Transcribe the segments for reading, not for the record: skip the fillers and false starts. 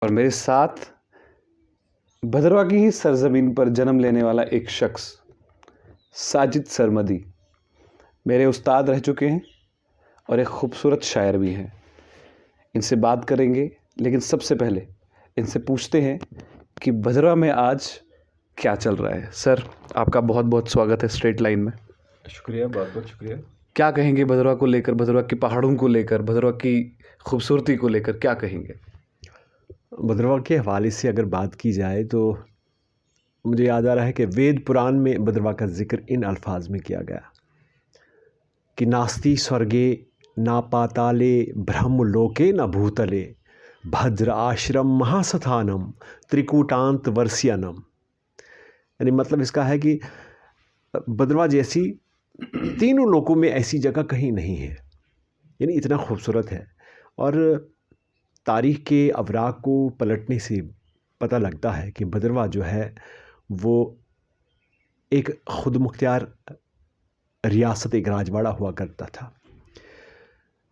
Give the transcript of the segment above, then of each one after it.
और मेरे साथ भद्रवा की ही सरजमीन पर जन्म लेने वाला एक शख्स साजिद सरमदी मेरे उस्ताद रह चुके हैं और एक खूबसूरत शायर भी हैं। इनसे बात करेंगे, लेकिन सबसे पहले इनसे पूछते हैं कि भद्रवा में आज क्या चल रहा है। सर, आपका बहुत बहुत स्वागत है स्ट्रेट लाइन में। शुक्रिया, बहुत बहुत शुक्रिया। क्या कहेंगे भद्रवा को लेकर, भद्रवा की पहाड़ों को लेकर, भद्रवा की खूबसूरती को लेकर क्या कहेंगे? भद्रवा के हवाले से अगर बात की जाए तो मुझे याद आ रहा है कि वेद पुराण में भद्रवा का जिक्र इन अल्फाज में किया गया कि नास्ति स्वर्गे ना पाताले ब्रह्मलोके न भूतले भद्र आश्रम महास्थानम त्रिकूटांत वर्ष्यनम। यानी मतलब इसका है कि भद्रवा जैसी तीनों लोकों में ऐसी जगह कहीं नहीं है, यानी इतना खूबसूरत है। और तारीख़ के अवराक़ को पलटने से पता लगता है कि भद्रवा जो है वो एक ख़ुद मुख्तियार रियासत, एक राजवाड़ा हुआ करता था।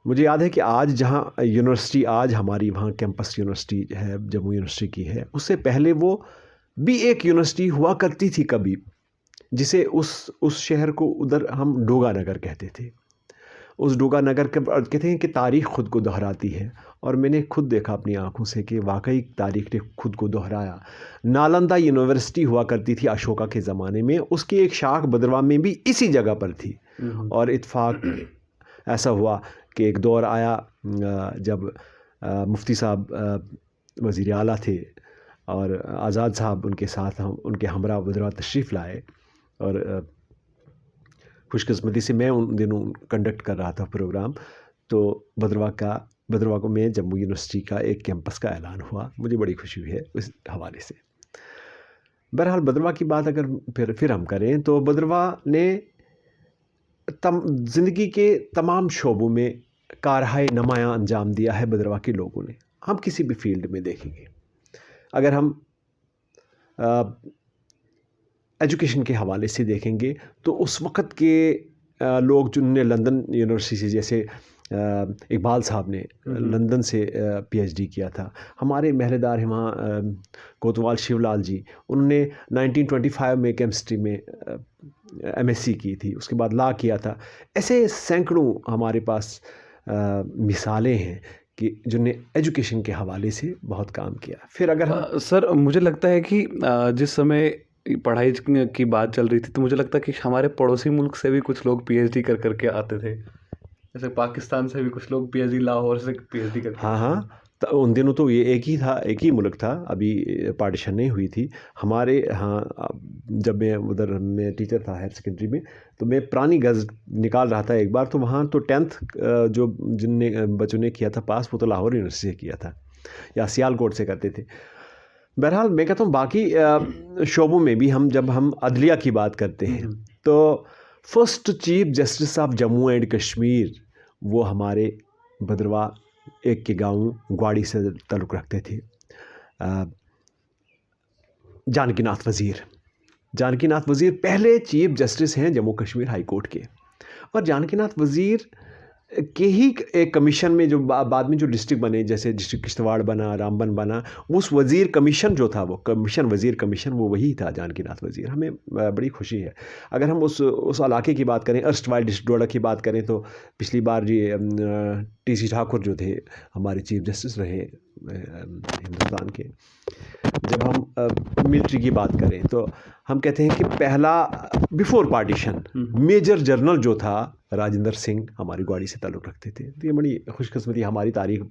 मुझे याद है कि आज जहाँ यूनिवर्सिटी, आज हमारी वहाँ कैंपस यूनिवर्सिटी है, जम्मू यूनिवर्सिटी की है, उससे पहले वो भी एक यूनिवर्सिटी हुआ करती थी कभी, जिसे उस शहर को उधर हम डोगा नगर कहते थे। उस डोगा नगर के कहते हैं कि तारीख़ ख़ुद को दोहराती है, और मैंने खुद देखा अपनी आँखों से कि वाकई तारीख़ ने खुद को दोहराया। नालंदा यूनिवर्सिटी हुआ करती थी अशोका के ज़माने में, उसकी एक शाख भद्रवा में भी इसी जगह पर थी। और इत्फाक ऐसा हुआ कि एक दौर आया जब मुफ्ती साहब वज़ीर आला थे और आज़ाद साहब उनके साथ, हम उनके हमरा भद्रवा तशरीफ़ लाए, और खुशकिस्मती से मैं उन दिनों कंडक्ट कर रहा था प्रोग्राम। तो भद्रवा को में जम्मू यूनिवर्सिटी का एक कैंपस का ऐलान हुआ। मुझे बड़ी खुशी हुई है इस हवाले से। बहरहाल भद्रवा की बात अगर फिर हम करें तो भद्रवा ने ज़िंदगी के तमाम शोबों में कारहाय नुमायाँ अंजाम दिया है भद्रवा के लोगों ने। हम किसी भी फील्ड में देखेंगे, अगर हम एजुकेशन के हवाले से देखेंगे तो उस वक़्त के लोग जिन्होंने लंदन यूनिवर्सिटी से, जैसे इकबाल साहब ने लंदन से पीएचडी किया था। हमारे महलेदार हैं वहाँ कोतवाल शिवलाल जी, उन्होंने 1925 में केमिस्ट्री में एमएससी की थी, उसके बाद लॉ किया था। ऐसे सैकड़ों हमारे पास मिसालें हैं कि जिन्होंने एजुकेशन के हवाले से बहुत काम किया। फिर अगर हम सर, मुझे लगता है कि जिस समय पढ़ाई की बात चल रही थी तो मुझे लगता है कि हमारे पड़ोसी मुल्क से भी कुछ लोग पीएचडी कर करके आते थे। जैसे पाकिस्तान से भी कुछ लोग पीएचडी, लाहौर से पीएचडी करके। हाँ, तो उन दिनों तो ये एक ही था, एक ही मुल्क था, अभी पार्टीशन नहीं हुई थी हमारे यहाँ। जब मैं टीचर था हायर सेकेंडरी में, तो मैं पुरानी गज़ निकाल रहा था एक बार, तो वहाँ तो 10th जो जिनने बच्चों ने किया था पास, वो तो लाहौर यूनिवर्सिटी से किया था या सियालकोट से करते थे। बहरहाल मैं कहता हूँ बाकी शोबों में भी जब हम अदलिया की बात करते हैं तो first chief justice of Jammu and Kashmir वो हमारे भद्रवा एक के गांव ग्वाड़ी से ताल्लुक़ रखते थे, जानकीनाथ वज़ीर पहले चीफ जस्टिस हैं जम्मू कश्मीर हाई कोर्ट के। और जानकीनाथ वज़ीर के ही एक कमीशन में जो बाद में जो डिस्ट्रिक्ट बने, जैसे डिस्ट्रिक्ट किश्तवाड़ बना, रामबन बना, उस वज़ीर कमीशन जो था, वो वज़ीर कमीशन वो वही था, जानकीनाथ वज़ीर। हमें बड़ी खुशी है। अगर हम उस इलाके की बात करें, अर्स्टवाइल डिस्ट्रिक्ट डोडा की बात करें, तो पिछली बार जी टीसी ठाकुर जो थे हमारे चीफ जस्टिस रहे हिंदुस्तान के। जब हम मिलिट्री की बात करें तो हम कहते हैं कि पहला बिफोर पार्टीशन मेजर जनरल जो था राजेंद्र सिंह हमारी ग्वाड़ी से ताल्लुक़ रखते थे। तो ये बड़ी खुशकिस्मती, हमारी तारीख़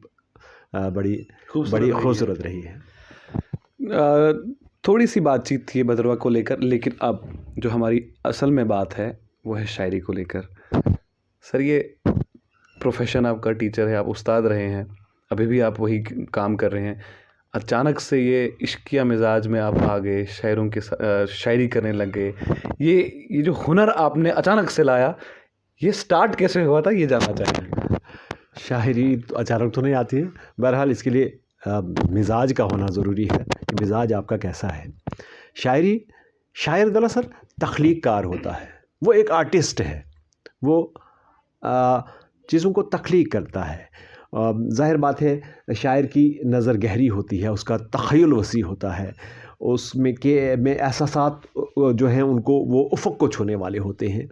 बड़ी खूबसूरत रही है। थोड़ी सी बातचीत थी भद्रवा को लेकर, लेकिन अब जो हमारी असल में बात है वो है शायरी को लेकर। सर, ये प्रोफेशन आपका टीचर है, आप उस्ताद रहे हैं, अभी भी आप वही काम कर रहे हैं। अचानक से ये इश्किया मिजाज में आप आ गए, शायरों के शायरी करने लग गए। ये जो हुनर आपने अचानक से लाया, ये स्टार्ट कैसे हुआ था, ये जानना चाहेंगे। शायरी तो अचानक तो नहीं आती है, बहरहाल इसके लिए मिजाज का होना ज़रूरी है कि मिजाज आपका कैसा है। शायर दरअसल तख्लीक़कार होता है, वो एक आर्टिस्ट है, वो चीज़ों को तख्लीक़ करता है। ज़ाहिर बात है शायर की नज़र गहरी होती है, उसका तख़य्युल वसी होता है, उसमें के में एहसासात जो हैं उनको वो उफ़क़ को छूने वाले होते हैं।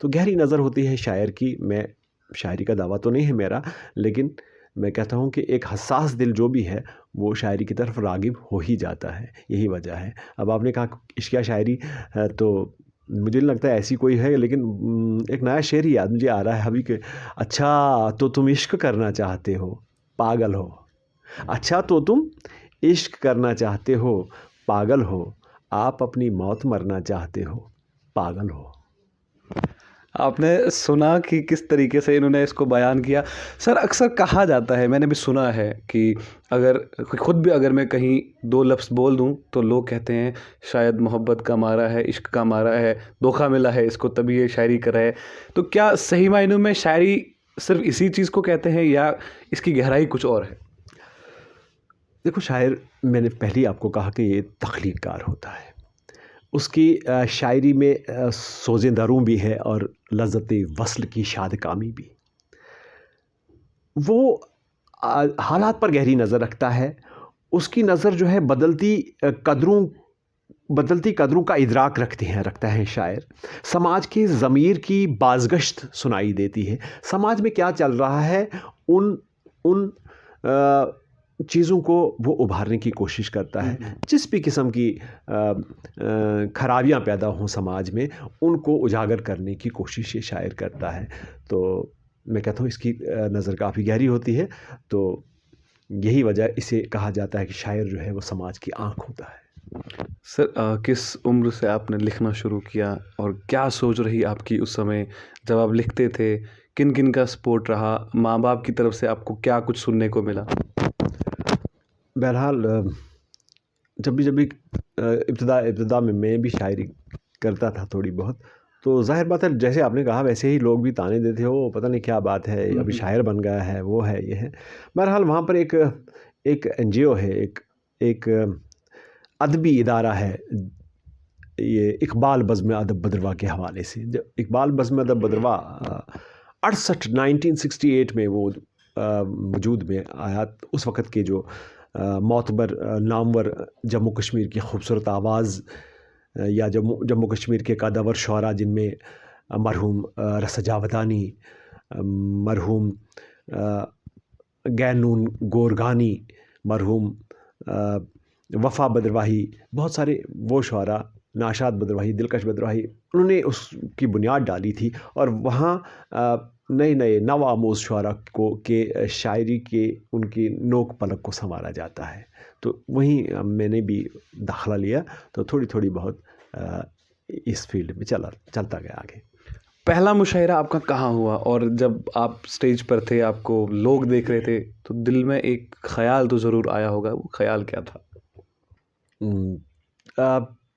तो गहरी नज़र होती है शायर की। मैं शायरी का दावा तो नहीं है मेरा, लेकिन मैं कहता हूँ कि एक हसास दिल जो भी है वो शायरी की तरफ राग़िब हो ही जाता है, यही वजह है। अब आपने कहा इश्क़िया शायरी तो मुझे नहीं लगता ऐसी कोई है, लेकिन एक नया शेर ही याद मुझे आ रहा है अभी कि अच्छा तो तुम इश्क करना चाहते हो, पागल हो। अच्छा तो तुम इश्क करना चाहते हो, पागल हो। आप अपनी मौत मरना चाहते हो, पागल हो। आपने सुना कि किस तरीके से इन्होंने इसको बयान किया। सर अक्सर कहा जाता है, मैंने भी सुना है कि अगर खुद भी अगर मैं कहीं दो लफ्ज़ बोल दूं तो लोग कहते हैं शायद मोहब्बत का मारा है, इश्क का मारा है, धोखा मिला है इसको तभी ये शायरी कर रहा है। तो क्या सही मायनों में शायरी सिर्फ इसी चीज़ को कहते हैं या इसकी गहराई कुछ और है? देखो शायर, मैंने पहले ही आपको कहा कि ये तख्लीक़कार होता है। उसकी शायरी में सोज़े दरूं भी है और लज़्ज़त वस्ल की शादकामी भी। वो हालात पर गहरी नज़र रखता है। उसकी नज़र जो है बदलती कदरों का इदराक रखता है शायर। समाज की ज़मीर की बाज़गश्त सुनाई देती है। समाज में क्या चल रहा है उन उन चीज़ों को वो उभारने की कोशिश करता है। जिस भी किस्म की खराबियाँ पैदा हों समाज में, उनको उजागर करने की कोशिश ये शायर करता है। तो मैं कहता हूँ इसकी नज़र काफ़ी गहरी होती है। तो यही वजह इसे कहा जाता है कि शायर जो है वो समाज की आँख होता है। सर किस उम्र से आपने लिखना शुरू किया और क्या सोच रही आपकी उस समय जब आप लिखते थे? किन किन का सपोर्ट रहा? माँ बाप की तरफ से आपको क्या कुछ सुनने को मिला? बहरहाल जब भी इब्तिदा में मैं भी शायरी करता था थोड़ी बहुत, तो ज़ाहिर बात है जैसे आपने कहा वैसे ही लोग भी ताने देते हो, पता नहीं क्या बात है, अभी शायर बन गया है, वो है, ये है। बहरहाल वहाँ पर एक एनजीओ है, एक अदबी इदारा है, ये इकबाल बज़्म अदब बदरवा के हवाले से। जब इकबाल बज़्म अदब बदरवा 1968 में वो वजूद में आया, उस वक़्त के जो मोतबर नामवर जम्मू कश्मीर की खूबसूरत आवाज़ या जम्मू कश्मीर के कदावर शुअरा जिनमें मरहूम रसा जावदानी, मरहूम गैनून गोरगानी, मरहूम वफ़ा बदरवाही, बहुत सारे वो शुअरा, नाशाद बदरवाही, दिलकश बदरवाही, उन्होंने उसकी बुनियाद डाली थी। और वहाँ नए नवामोज़ शुअरा के शायरी के उनकी नोक पलक को संवारा जाता है। तो वहीं मैंने भी दाखिला लिया, तो थोड़ी बहुत इस फील्ड में चलता गया आगे। पहला मुशायरा आपका कहाँ हुआ और जब आप स्टेज पर थे, आपको लोग देख रहे थे, तो दिल में एक ख़याल तो ज़रूर आया होगा, वो ख़याल क्या था?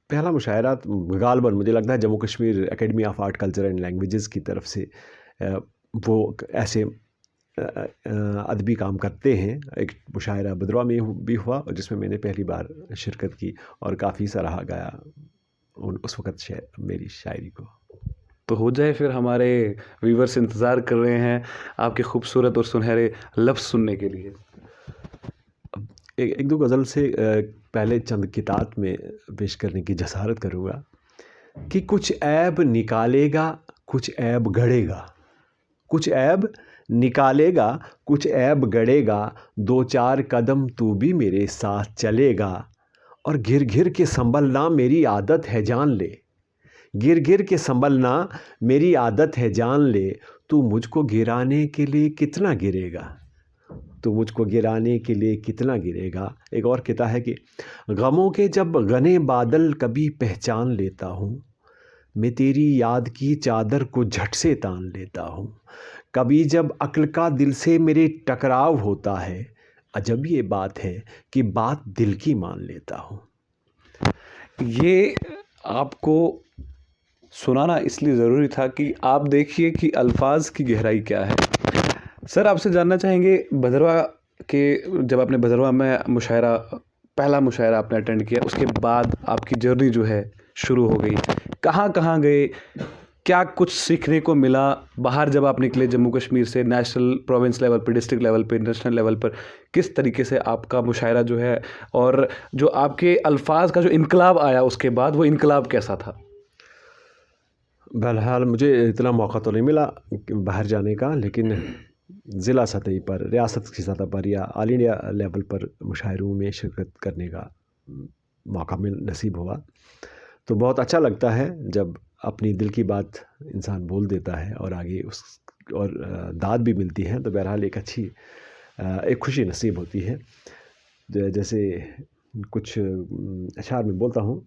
पहला मुशायरा गालिबन मुझे लगता है Jammu Kashmir academy of art culture and languages की तरफ से वो ऐसे अदबी काम करते हैं। एक मुशायरा बदरवा में भी हुआ और जिसमें मैंने पहली बार शिरकत की और काफ़ी सराहा गया उस वक़्त मेरी शायरी को। तो हो जाए फिर, हमारे व्यूअर्स इंतज़ार कर रहे हैं आपके खूबसूरत और सुनहरे लफ्ज़ सुनने के लिए। एक दो गज़ल से पहले चंद किताब में पेश करने की जसारत करूँगा कि कुछ ऐब निकालेगा, कुछ ऐब गढ़ेगा, कुछ ऐब निकालेगा, कुछ ऐब गढ़ेगा, 2-4 कदम तू भी मेरे साथ चलेगा, और घिर घिर के संभलना मेरी आदत है जान ले, गिर गिर के संभलना मेरी आदत है जान ले, तू मुझको गिराने के लिए कितना गिरेगा, तो मुझको गिराने के लिए कितना गिरेगा। एक और कहता है कि गमों के जब घने बादल कभी पहचान लेता हूँ, मैं तेरी याद की चादर को झट से तान लेता हूँ, कभी जब अक्ल का दिल से मेरे टकराव होता है, अजब ये बात है कि बात दिल की मान लेता हूँ। ये आपको सुनाना इसलिए ज़रूरी था कि आप देखिए कि अल्फाज़ की गहराई क्या है। सर आपसे जानना चाहेंगे, बदरवा के जब आपने बदरवा में पहला मुशायरा आपने अटेंड किया, उसके बाद आपकी जर्नी जो है शुरू हो गई, कहाँ कहाँ गए, क्या कुछ सीखने को मिला बाहर जब आप निकले जम्मू कश्मीर से, नेशनल प्रोविंस लेवल पर, डिस्ट्रिक्ट लेवल पर, नेशनल लेवल पर? किस तरीके से आपका मुशायरा जो है, और जो आपके अल्फाज का जो इनकलाब आया उसके बाद, वो इनकलाब कैसा था? बहरहाल मुझे इतना मौका तो नहीं मिला बाहर जाने का, लेकिन ज़िला सतह पर, रियासत की सतह पर या ऑल इंडिया लेवल पर मुशायरों में शिरकत करने का मौका नसीब हुआ। तो बहुत अच्छा लगता है जब अपनी दिल की बात इंसान बोल देता है और आगे उस और दाद भी मिलती है, तो बहरहाल एक अच्छी एक खुशी नसीब होती है। जैसे कुछ अशआर में बोलता हूँ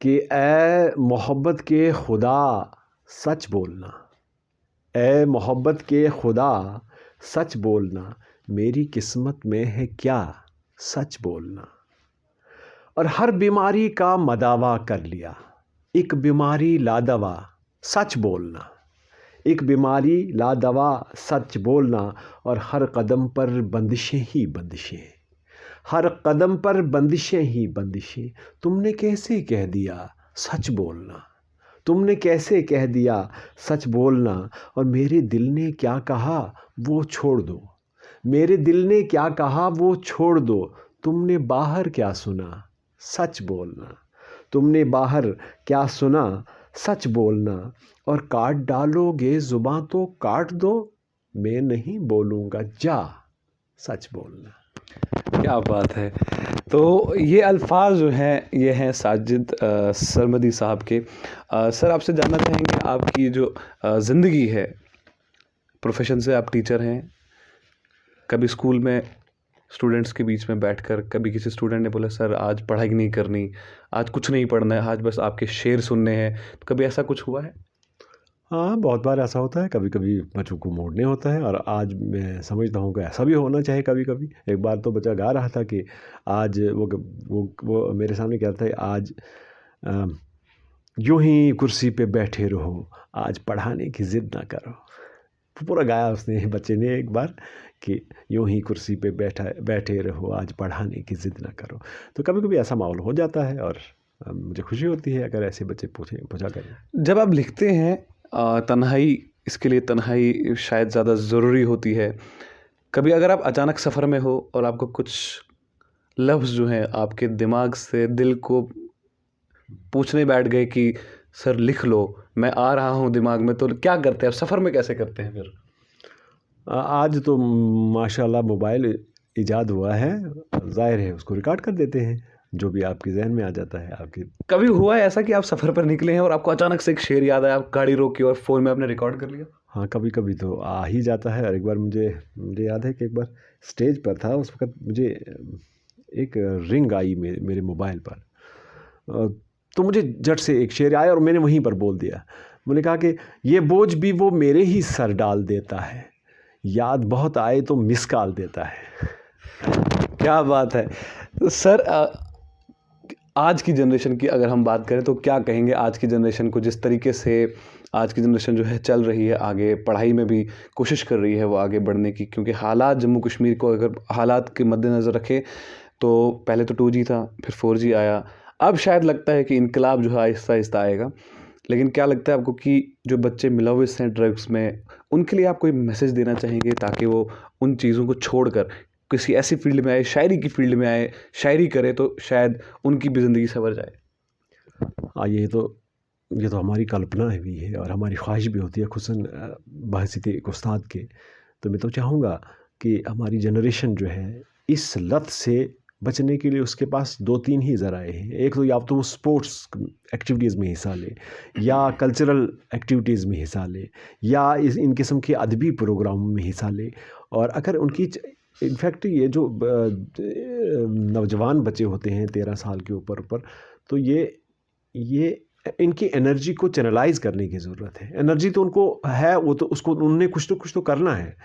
कि ए मोहब्बत के खुदा सच बोलना, ए मोहब्बत के खुदा सच बोलना, मेरी किस्मत में है क्या सच बोलना। और हर बीमारी का मदावा कर लिया, एक बीमारी लादवा सच बोलना, एक बीमारी लादवा सच बोलना। और हर कदम पर बंदिशें ही बंदिशें, हर कदम पर बंदिशें ही बंदिशें। तुमने कैसे कह दिया सच बोलना, तुमने कैसे कह दिया सच बोलना। और मेरे दिल ने क्या कहा वो छोड़ दो, मेरे दिल ने क्या कहा वो छोड़ दो। तुमने बाहर क्या सुना सच बोलना, तुमने बाहर क्या सुना सच बोलना। और काट डालोगे जुबां तो काट दो, मैं नहीं बोलूँगा जा सच बोलना। क्या बात है। तो ये अल्फाज जो हैं, ये हैं साजिद सरमदी साहब के। सर, आपसे जानना चाहेंगे, आपकी जो ज़िंदगी है, प्रोफेशन से आप टीचर हैं, कभी स्कूल में स्टूडेंट्स के बीच में बैठकर कभी किसी स्टूडेंट ने बोला सर आज पढ़ाई नहीं करनी, आज कुछ नहीं पढ़ना है, आज बस आपके शेर सुनने हैं, तो कभी ऐसा कुछ हुआ है? हाँ, बहुत बार ऐसा होता है, कभी कभी बच्चों को मोड़ने होता है। और आज मैं समझता हूँ कि ऐसा भी होना चाहिए कभी कभी। एक बार तो बच्चा गा रहा था कि आज वो मेरे सामने कह रहा था, आज अ, यूं ही कुर्सी पे बैठे रहो, आज पढ़ाने की ज़िद ना करो। तो पूरा गाया उसने, बच्चे ने, एक बार कि यूं ही कुर्सी पे बैठे रहो, आज पढ़ाने की ज़िद ना करो। तो कभी कभी ऐसा माहौल हो जाता है और मुझे खुशी होती है अगर ऐसे बच्चे पूछा करें। जब आप लिखते हैं तन्हाई, इसके लिए तन्हाई शायद ज़्यादा ज़रूरी होती है। कभी अगर आप अचानक सफ़र में हो और आपको कुछ लफ्ज़ जो हैं आपके दिमाग से दिल को पूछने बैठ गए कि सर लिख लो, मैं आ रहा हूँ दिमाग में, तो क्या करते हैं आप सफ़र में, कैसे करते हैं फिर? आज तो माशाल्लाह मोबाइल ईजाद हुआ है, ज़ाहिर है उसको रिकॉर्ड कर देते हैं, जो भी आपके जहन में आ जाता है आपके। कभी हुआ है ऐसा कि आप सफ़र पर निकले हैं और आपको अचानक से एक शेर याद आया, आप गाड़ी रोकी और फ़ोन में आपने रिकॉर्ड कर लिया? हाँ, कभी कभी तो आ ही जाता है। और एक बार मुझे मुझे याद है कि एक बार स्टेज पर था, उस वक्त मुझे एक रिंग आई मेरे मोबाइल पर। अ, तो मुझे झट से एक शेर आया और मैंने वहीं पर बोल दिया। मैंने कहा कि ये बोझ भी वो मेरे ही सर डाल देता है, याद बहुत आए तो मिस कॉल देता है। क्या बात है। सर, आज की जनरेशन की अगर हम बात करें तो क्या कहेंगे आज की जनरेशन को, जिस तरीके से आज की जनरेशन जो है चल रही है आगे, पढ़ाई में भी कोशिश कर रही है वो आगे बढ़ने की, क्योंकि हालात जम्मू कश्मीर को अगर हालात के मद्देनज़र रखें तो पहले तो 2G था, फिर 4G आया, अब शायद लगता है कि इनकलाब जो है आहिस्ता आहिस्ता आएगा। लेकिन क्या लगता है आपको कि जो बच्चे मुलविस हैं ड्रग्स में, उनके लिए आप कोई मैसेज देना चाहेंगे ताकि वो उन चीज़ों को छोड़कर किसी ऐसी फील्ड में आए, शायरी की फील्ड में आए, शायरी करे तो शायद उनकी भी ज़िंदगी संवर जाए? हाँ, ये तो हमारी कल्पना भी है और हमारी ख्वाहिश भी होती है, खुसूसन बहसीत एक उस्ताद के। तो मैं तो चाहूँगा कि हमारी जनरेशन जो है इस लत से बचने के लिए उसके पास 2-3 ही ज़राए हैं। एक तो या तो वो स्पोर्ट्स एक्टिविटीज़ में हिस्सा ले, या कल्चरल एक्टिविटीज़ में हिस्सा ले, या इन किस्म के अदबी प्रोग्रामों में हिस्सा ले। और अगर उनकी इनफैक्ट ये जो नौजवान बच्चे होते हैं 13 साल के ऊपर, तो ये इनकी एनर्जी को चैनलाइज़ करने की ज़रूरत है। एनर्जी तो उनको है, वो तो उसको उनने कुछ तो करना है।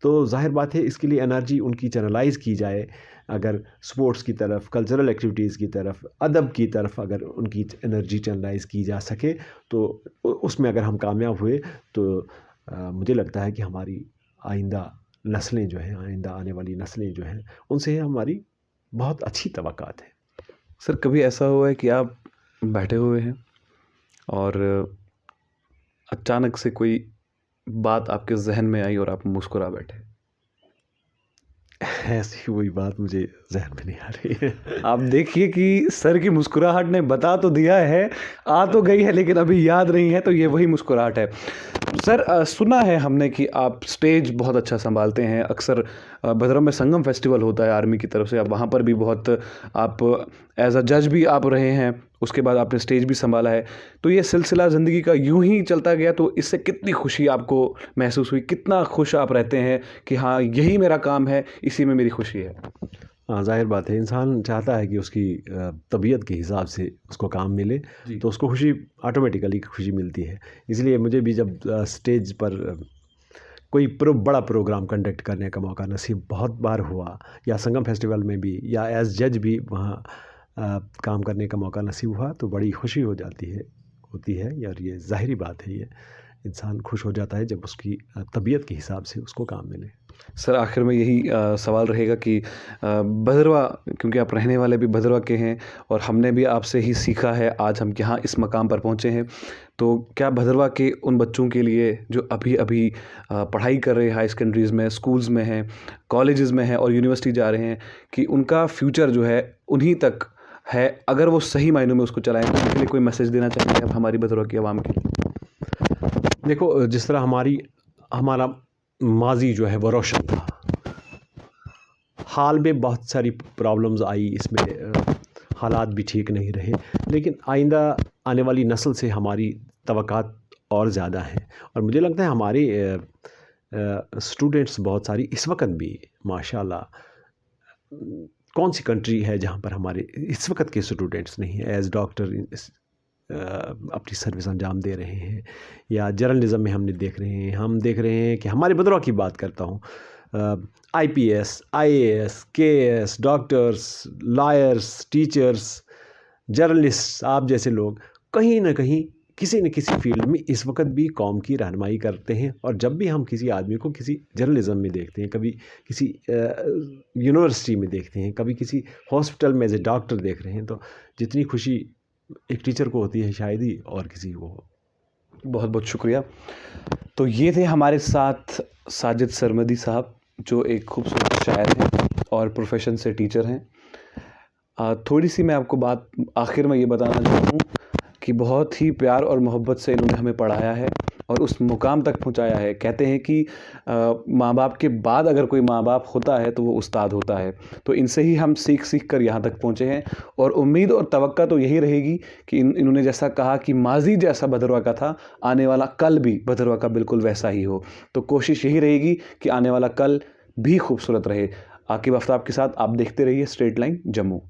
तो ज़ाहिर बात है इसके लिए एनर्जी उनकी चैनलाइज़ की जाए। अगर स्पोर्ट्स की तरफ, कल्चरल एक्टिविटीज़ की तरफ, अदब की तरफ अगर उनकी एनर्जी चैनलाइज़ की जा सके, तो उसमें अगर हम कामयाब हुए तो मुझे लगता है कि हमारी आइंदा नस्लें जो हैं, आइंदा आने वाली नस्लें जो हैं, उनसे हमारी बहुत अच्छी तवक्कात है। सर, कभी ऐसा हुआ है कि आप बैठे हुए हैं और अचानक से कोई बात आपके जहन में आई और आप मुस्कुरा बैठे? ऐसी कोई बात मुझे ज़हन में नहीं आ रही है। आप देखिए कि सर की मुस्कुराहट ने बता तो दिया है, आ तो गई है, लेकिन अभी याद नहीं है, तो ये वही मुस्कुराहट है। सर सुना है हमने कि आप स्टेज बहुत अच्छा सँभालते हैं। अक्सर भद्रवाह में संगम फेस्टिवल होता है आर्मी की तरफ से, आप वहाँ पर भी बहुत आप एज़ अ जज भी आप रहे हैं, उसके बाद आपने स्टेज भी सँभाला है। तो ये सिलसिला ज़िंदगी का यूँ ही चलता गया, तो इससे कितनी खुशी आपको महसूस हुई? कितना खुश आप रहते हैं कि हाँ, यही मेरा काम है, इसी में मेरी खुशी है? हाँ, ज़ाहिर बात है, इंसान चाहता है कि उसकी तबीयत के हिसाब से उसको काम मिले, जी। तो उसको खुशी ऑटोमेटिकली खुशी मिलती है। इसलिए मुझे भी जब स्टेज पर कोई बड़ा प्रोग्राम कंडक्ट करने का मौका नसीब बहुत बार हुआ, या संगम फेस्टिवल में भी, या एज़ जज भी वहाँ काम करने का मौका नसीब हुआ, तो बड़ी खुशी होती है यार, ये ज़ाहिरी बात है ये। इंसान खुश हो जाता है जब उसकी तबीयत के हिसाब से उसको काम मिले। सर आखिर में यही सवाल रहेगा कि भद्रवाह, क्योंकि आप रहने वाले भी भद्रवाह के हैं और हमने भी आपसे ही सीखा है, आज हम यहाँ इस मकाम पर पहुँचे हैं। तो क्या भद्रवाह के उन बच्चों के लिए जो अभी पढ़ाई कर रहे हैं, हाई सेकेंडरीज़ में, स्कूल्स में हैं, कॉलेजेस में हैं और यूनिवर्सिटी जा रहे हैं, कि उनका फ्यूचर जो है उन्हीं तक है, अगर वो सही मायनों में उसको चलाएँ, तो उनके लिए कोई मैसेज देना चाहेंगे आप हमारी भद्रवाह की आवाम के लिए? देखो, जिस तरह हमारा माज़ी जो है वो रोशन था, हाल में बहुत सारी प्रॉब्लम्स आई इसमें, हालात भी ठीक नहीं रहे, लेकिन आइंदा आने वाली नस्ल से हमारी तवक्कात और ज़्यादा हैं, और मुझे लगता है हमारे स्टूडेंट्स बहुत सारी इस वक्त भी माशाल्लाह, कौन सी कंट्री है जहाँ पर हमारे इस वक्त के स्टूडेंट्स नहीं हैं एज़ डॉक्टर अपनी सर्विस अंजाम दे रहे हैं, या जर्नलिज़म में हम देख रहे हैं कि हमारे भद्रवाह की बात करता हूँ, IPS, IAS, KAS, doctors, lawyers, teachers, journalist, आप जैसे लोग कहीं ना कहीं किसी न किसी फील्ड में इस वक्त भी कौम की रहनुमाई करते हैं। और जब भी हम किसी आदमी को किसी जर्नलिज़म में देखते हैं, कभी किसी यूनिवर्सिटी में देखते हैं, कभी किसी हॉस्पिटल में एज ए डॉक्टर देख रहे हैं, तो जितनी खुशी एक टीचर को होती है शायद ही और किसी को हो। बहुत बहुत शुक्रिया। तो ये थे हमारे साथ साजिद सरमदी साहब, जो एक खूबसूरत शायर हैं और प्रोफेशन से टीचर हैं। थोड़ी सी मैं आपको बात आखिर में ये बताना चाहता हूँ कि बहुत ही प्यार और मोहब्बत से इन्होंने हमें पढ़ाया है और उस मुकाम तक पहुँचाया है। कहते हैं कि माँ बाप के बाद अगर कोई माँ बाप होता है तो वो उस्ताद होता है। तो इनसे ही हम सीख कर यहाँ तक पहुँचे हैं, और उम्मीद और तवक्का तो यही रहेगी कि इन्होंने जैसा कहा कि माजी जैसा भद्रवाह का था, आने वाला कल भी भद्रवाह का बिल्कुल वैसा ही हो। तो कोशिश यही रहेगी कि आने वाला कल भी खूबसूरत रहे। आकिब आफ्ताब के साथ आप देखते रहिए स्ट्रेट लाइन जम्मू।